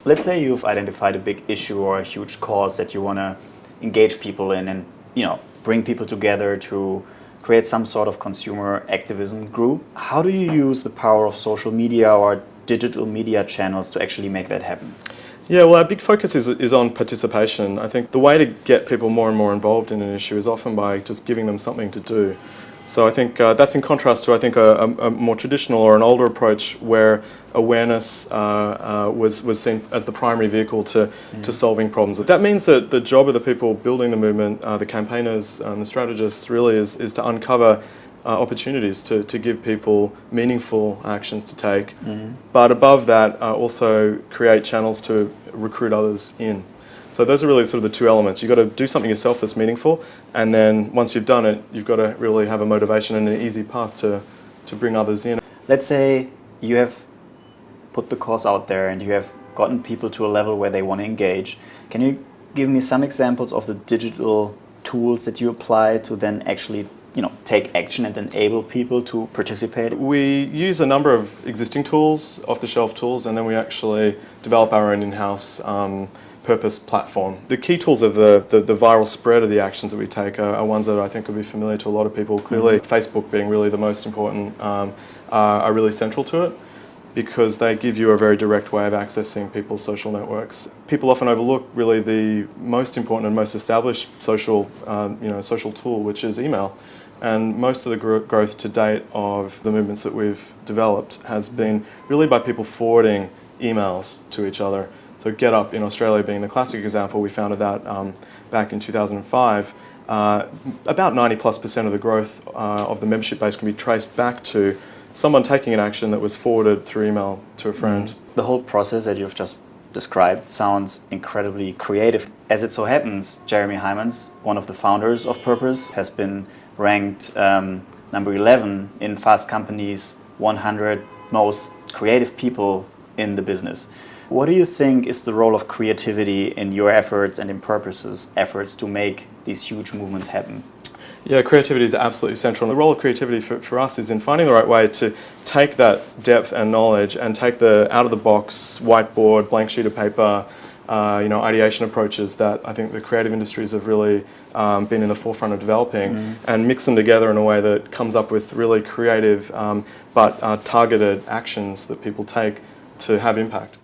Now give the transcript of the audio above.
Let's say you've identified a big issue or a huge cause that you want to engage people in and, bring people together to create some sort of consumer activism group. How do you use the power of social media or digital media channels to actually make that happen? Yeah, well, our big focus is on participation. I think the way to get people more and more involved in an issue is often by just giving them something to do. So I think that's in contrast to, a more traditional or an older approach where awareness was seen as the primary vehicle to solving problems. That means that the job of the people building the movement, the campaigners and the strategists, really is to uncover opportunities to give people meaningful actions to take. But above that, also create channels to recruit others in. So those are really sort of the two elements. You've got to do something yourself that's meaningful, and then once you've done it, you've got to really have a motivation and an easy path to bring others in. Let's say you have put the cause out there and you have gotten people to a level where they want to engage. Can you give me some examples of the digital tools that you apply to then actually take action and enable people to participate? We use a number of existing tools, off-the-shelf tools, and then we actually develop our own in-house purpose platform. The key tools of the viral spread of the actions that we take are ones that I think will be familiar to a lot of people. Clearly, Facebook being really the most important are really central to it, because they give you a very direct way of accessing people's social networks. People often overlook really the most important and most established social tool, which is email. And most of the growth to date of the movements that we've developed has been really by people forwarding emails to each other. So GetUp in Australia being the classic example, we founded that back in 2005. About 90+% of the growth of the membership base can be traced back to someone taking an action that was forwarded through email to a friend. The whole process that you've just described sounds incredibly creative. As it so happens, Jeremy Heimans, one of the founders of Purpose, has been ranked number 11 in Fast Company's 100 most creative people in the business. What do you think is the role of creativity in your efforts and in Purpose's efforts to make these huge movements happen? Yeah, creativity is absolutely central. And the role of creativity for us is in finding the right way to take that depth and knowledge and take the out-of-the-box whiteboard, blank sheet of paper, ideation approaches that I think the creative industries have really been in the forefront of developing, and mix them together in a way that comes up with really creative but targeted actions that people take to have impact.